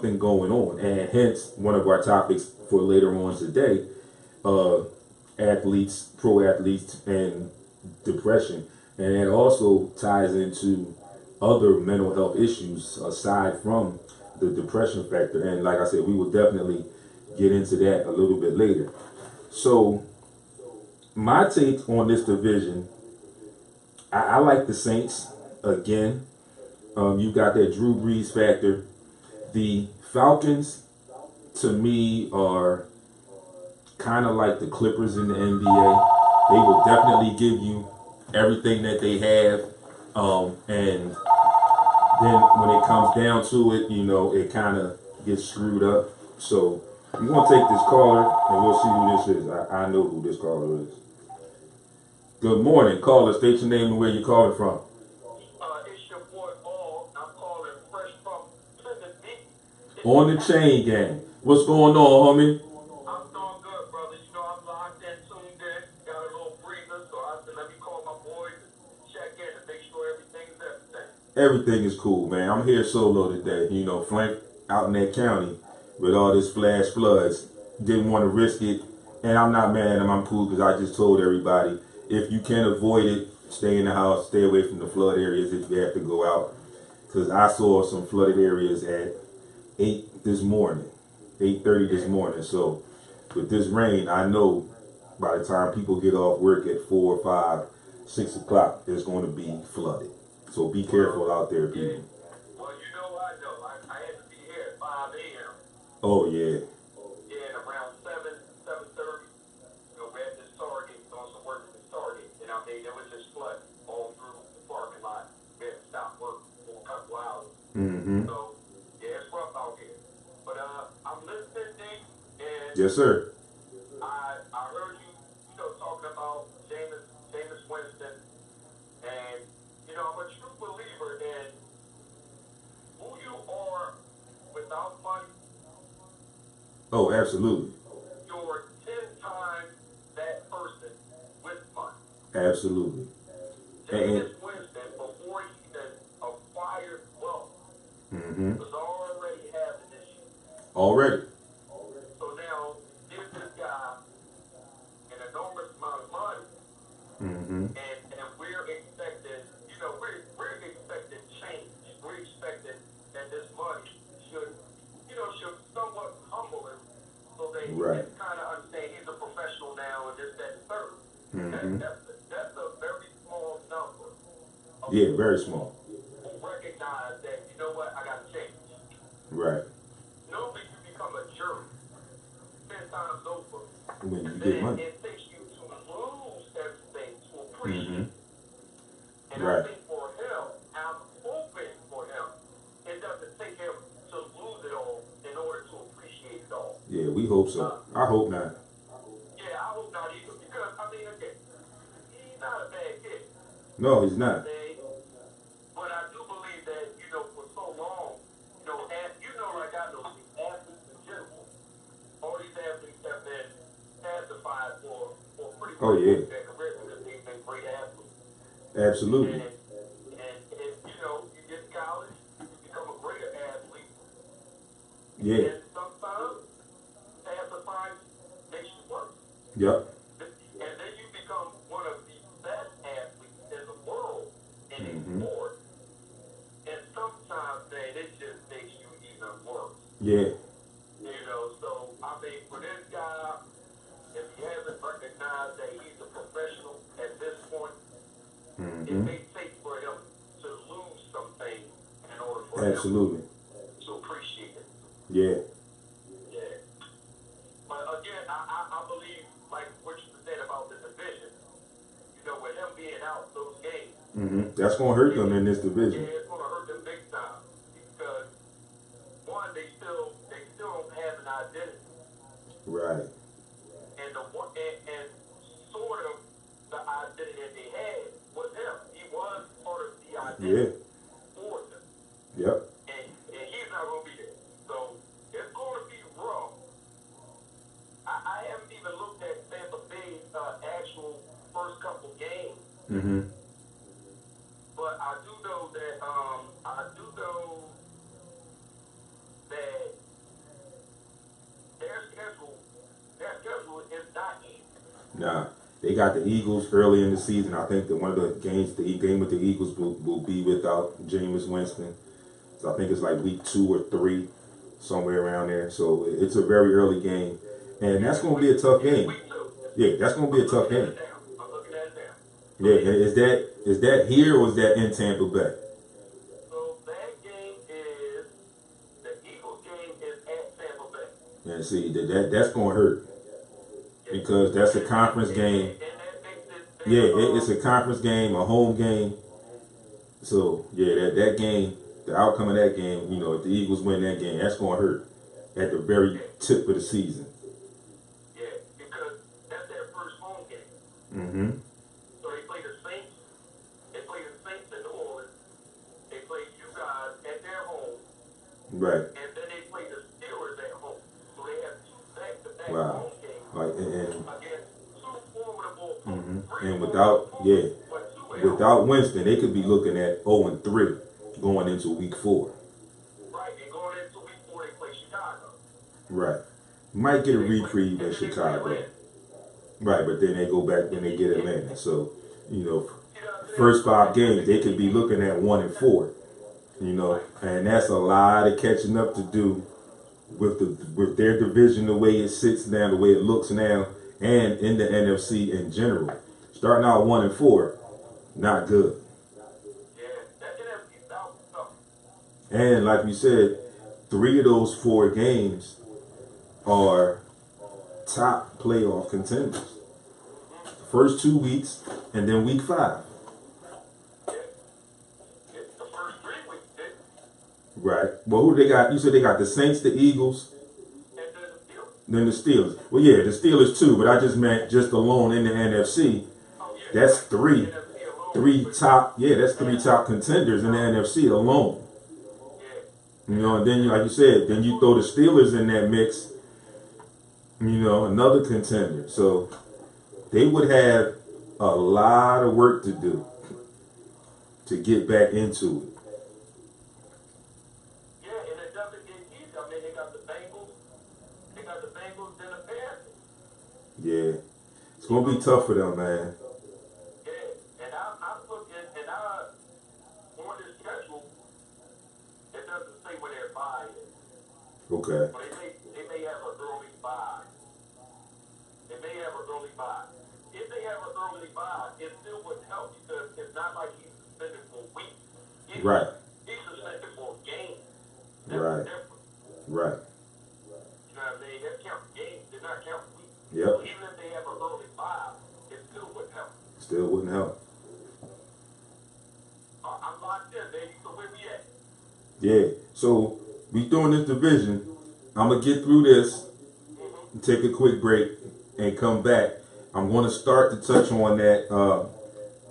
something going on, and hence one of our topics for later on today, athletes, pro athletes, and depression, and it also ties into other mental health issues aside from the depression factor. And like I said, we will definitely get into that a little bit later. So my take on this division, I like the Saints again. You got that Drew Brees factor. The Falcons, to me, are kind of like the Clippers in the NBA. They will definitely give you everything that they have, and then when it comes down to it, it kind of gets screwed up. So I'm going to take this caller, and we'll see who this is. I know who this caller is. Good morning, caller. State your name and where you're calling from. It's your boy Ball. I'm calling fresh from Tennessee. On the chain gang. What's going on, homie? I'm doing good, brother. I'm locked in, tuned in. Got a little breather, so I said, let me call my boys and check in and make sure everything's everything. Everything is cool, man. I'm here solo today. Frank out in that county with all this flash floods. Didn't want to risk it. And I'm not mad at him. I'm cool because I just told everybody, if you can avoid it, stay in the house, stay away from the flood areas if you have to go out. Because I saw some flooded areas at 8 this morning, 8:30 this morning. So with this rain, I know by the time people get off work at 4, 5, 6 o'clock, it's going to be flooded. So be careful out there, people. Well, I know. I had to be here at 5 a.m. Oh, yeah. Yeah, and around 7:30, we had this Target, doing some work at this Target. And there was just flood all through the parking lot. We had to stop work for a couple hours. Mm-hmm. So, yeah, it's rough out here. But I'm listening, Dave, and Yes, sir. I heard you, talking about Jameis Winston, and I'm a true believer in who you are without money. Oh, absolutely. You're 10 times that person with money. Absolutely. Jameis Winston, before he even acquired wealth, Mm-hmm. was already having issues. Already. So now, give this guy an enormous amount of money, Mm-hmm. and we're expecting, we're expecting change. We're expecting that this money should somewhat humble him so that he Right. can kind of understand he's a professional now and this, that, and third. Mm-hmm. That's a very small number. Yeah, very small. Who recognize that, I got to change. Right. Normally you become a jerk 10 times over. When you And get then money. it takes you to lose everything to appreciate. Mm-hmm. And Right. I think for him, I'm hoping for him, it doesn't take him to lose it all in order to appreciate it all. Yeah, we hope so. I hope not. Yeah, I hope not either, because, again, he's not a bad kid. No, he's not. But I do believe that, for so long, like I know, these athletes in general, all these athletes have been pacified for pretty much their career because they've been great athletes. Absolutely. And if, you get to college, you become a greater athlete. Yeah. And sometimes, pacifying makes you worse. Yep. And then you become one of the best athletes in the world in a Mm-hmm. sport. And sometimes, man, it just makes you even worse. Yeah. So, for this guy, if he hasn't recognized that he's a professional at this point, it Mm-hmm. may take for him to lose something in order for Absolutely. him to appreciate it. Yeah. Yeah. But again, I believe, like what you said about the division, with him being out those games. Mm-hmm. That's going to hurt them in this division. Yeah, it's going to hurt them big time. Because, one, they still don't have an identity. Right. And sort of the identity that they had was him. He was part of the identity for them. Yep. And he's not going to be there. So it's going to be rough. I haven't even looked at Tampa Bay's actual first couple games. Mm-hmm. But I do know that Nah, they got the Eagles early in the season. I think that one of the games, the game with the Eagles will be without Jameis Winston. So I think it's like week 2 or 3, somewhere around there. So it's a very early game, and that's going to be a tough game. Yeah, that's going to be a tough game. Yeah, and is that here or is that in Tampa Bay? So that game is the Eagles game is at Tampa Bay. And see that's going to hurt because that's a conference game. Yeah, it's a conference game, a home game. So yeah, that game, the outcome of that game, you know, if the Eagles win that game, that's going to hurt at the very tip of the season. Yeah, because that's their first home game. Mm-hmm. So they play the Saints. They play the Saints in New Orleans. They play you guys at their home. Right. And then they play the Steelers at home. So they have 2 back-to-back Wow. home games. Like Against 2 formidable opponents. and without Winston, they could be looking at 0-3 going into week 4. Right, and going into week 4, they play Chicago. Right. Might get a reprieve in Chicago. Right, but then they go back, then they get Atlanta. So, you know, first 5 games, they could be looking at 1-4. You know, and that's a lot of catching up to do with their division, the way it sits now, the way it looks now, and in the NFC in general. Starting out 1-4, not good. Yeah, that NFC South is tough. And like we said, 3 of those 4 games are top playoff contenders. The first 2 weeks, and then week 5. The first 3 weeks, Right. Well, who they got? You said they got the Saints, the Eagles, and then the Steelers. then the Steelers. Well, yeah, the Steelers too, but I just meant just alone in the NFC. Oh, yeah. That's 3 NFC alone. top. Yeah, that's 3 top contenders in the NFC alone. Yeah. You know, and then like you said, then you throw the Steelers in that mix. You know, another contender. So they would have a lot of work to do to get back into it. Yeah, and it doesn't get easy. I mean, they got the Bengals, then the Panthers. Yeah, it's gonna be tough for them, man. Yeah, and I'm looking, and on this schedule, it doesn't say where their bye is. Okay. But they may have an early bye. They may have an early bye. If they have an early bye, it still wouldn't help because it's not like he's suspended for weeks. Right. He's suspended for games. Right. Different. Right. You know what I mean? That counts games. They're not counting weeks. Yep. So even if they have an early bye, it still wouldn't help. Still wouldn't help. I'm locked in, baby. So where we at? Yeah. So we doing this division. I'm gonna get through this, take a quick break, and come back. I'm going to start to touch on that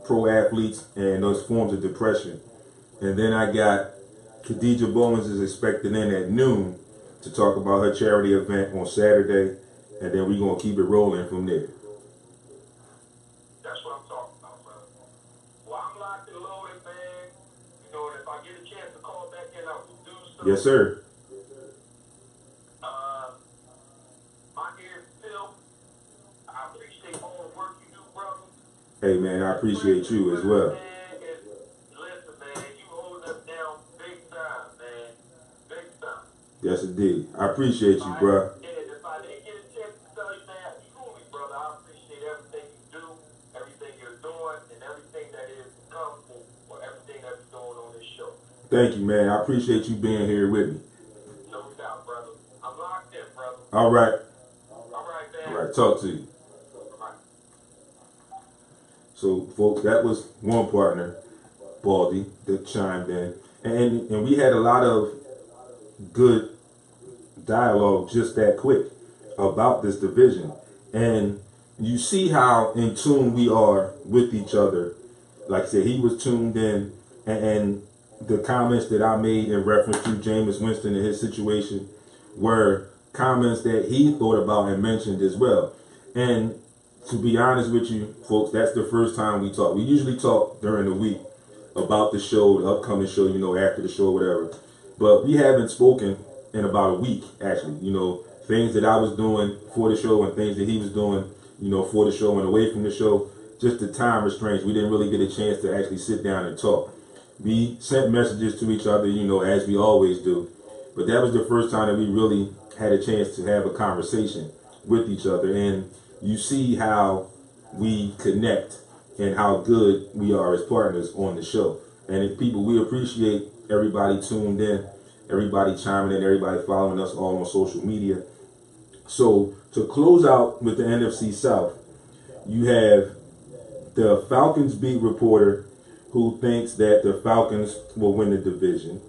pro athletes and those forms of depression, and then I got Khadijah Bowens is expected in at noon to talk about her charity event on Saturday, and then we're gonna keep it rolling from there. That's what I'm talking about, brother. Well, I'm locked and loaded, man. You know, and if I get a chance to call back in, I will do so. Yes, sir. My ears still. I appreciate all the work you do, brother. Hey, man, I appreciate you as well. Listen, man, you hold us down big time, man. Big time. Yes, indeed. I appreciate you, bruh. And if I didn't get a chance to tell you that, truly, brother, I appreciate everything you do, everything you're doing, and everything that is to come for everything that's going on this show. Thank you, man. I appreciate you being here with me. No doubt, brother. I'm locked in, brother. All right. All right, man. All right. Talk to you. All right. So, folks, that was one partner, Baldy, that chimed in. And we had a lot of good dialogue just that quick about this division. And you see how in tune we are with each other. Like I said, he was tuned in, and the comments that I made in reference to Jameis Winston and his situation were comments that he thought about and mentioned as well. And to be honest with you, folks, that's the first time we talk. We usually talk during the week about the show, the upcoming show, you know, after the show, whatever. But we haven't spoken in about a week, actually. You know, things that I was doing for the show and things that he was doing, for the show and away from the show. Just the time restraints. We didn't really get a chance to actually sit down and talk. We sent messages to each other, as we always do. But that was the first time that we really had a chance to have a conversation with each other. And you see how we connect and how good we are as partners on the show. And if people, we appreciate everybody tuned in, everybody chiming in, everybody following us all on social media. So to close out with the NFC South, you have the Falcons beat reporter who thinks that the Falcons will win the division.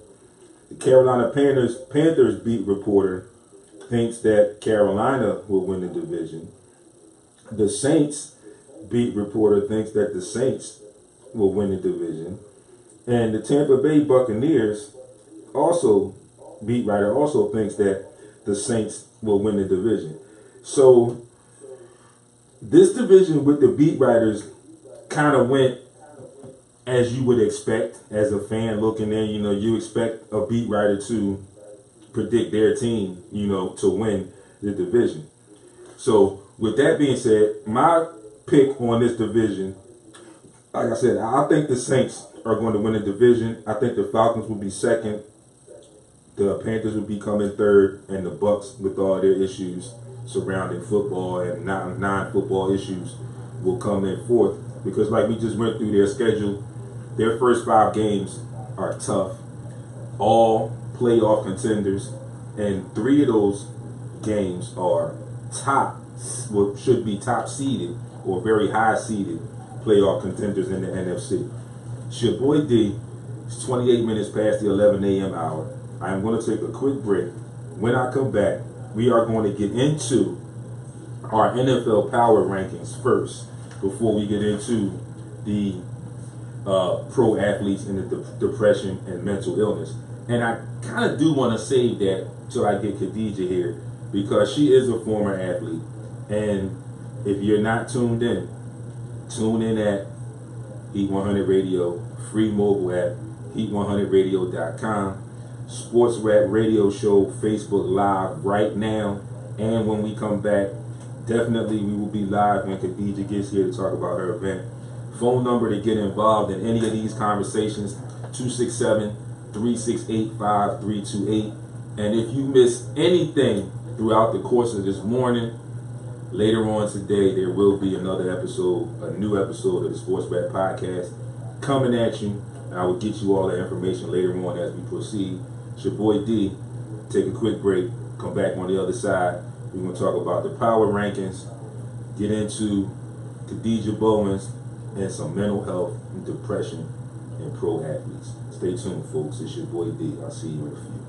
The Carolina Panthers beat reporter thinks that Carolina will win the division. The Saints beat reporter thinks that the Saints will win the division. And the Tampa Bay Buccaneers beat writer also thinks that the Saints will win the division. So this division with the beat writers kind of went as you would expect as a fan looking in. You expect a beat writer to predict their team, to win the division. So with that being said, my pick on this division, like I said, I think the Saints are going to win the division. I think the Falcons will be second. The Panthers will be coming third, and the Bucs, with all their issues surrounding football and non-football issues, will come in fourth. Because like we just went through their schedule, their first 5 games are tough. All playoff contenders, and 3 of those games are should be top seeded or very high seeded playoff contenders in the NFC. It's your boy D. It's 28 minutes past the 11 a.m. hour. I am going to take a quick break. When I come back, we are going to get into our NFL power rankings first before we get into the pro athletes and the depression and mental illness. And I kind of do want to save that till I get Khadijah here, because she is a former athlete. And if you're not tuned in, tune in at Heat 100 Radio, free mobile app, heat100radio.com, SportsRap Radio Show, Facebook Live right now. And when we come back, definitely we will be live when Khadijah gets here to talk about her event. Phone number to get involved in any of these conversations, 267-368-5328. And if you miss anything throughout the course of this morning, later on today, there will be another episode, a new episode of the SportsRap Podcast coming at you. And I will get you all the information later on as we proceed. It's your boy D. Take a quick break. Come back on the other side. We're going to talk about the power rankings, get into Khadijah Bowens, and some mental health and depression in pro athletes. Stay tuned, folks. It's your boy D. I'll see you in a few.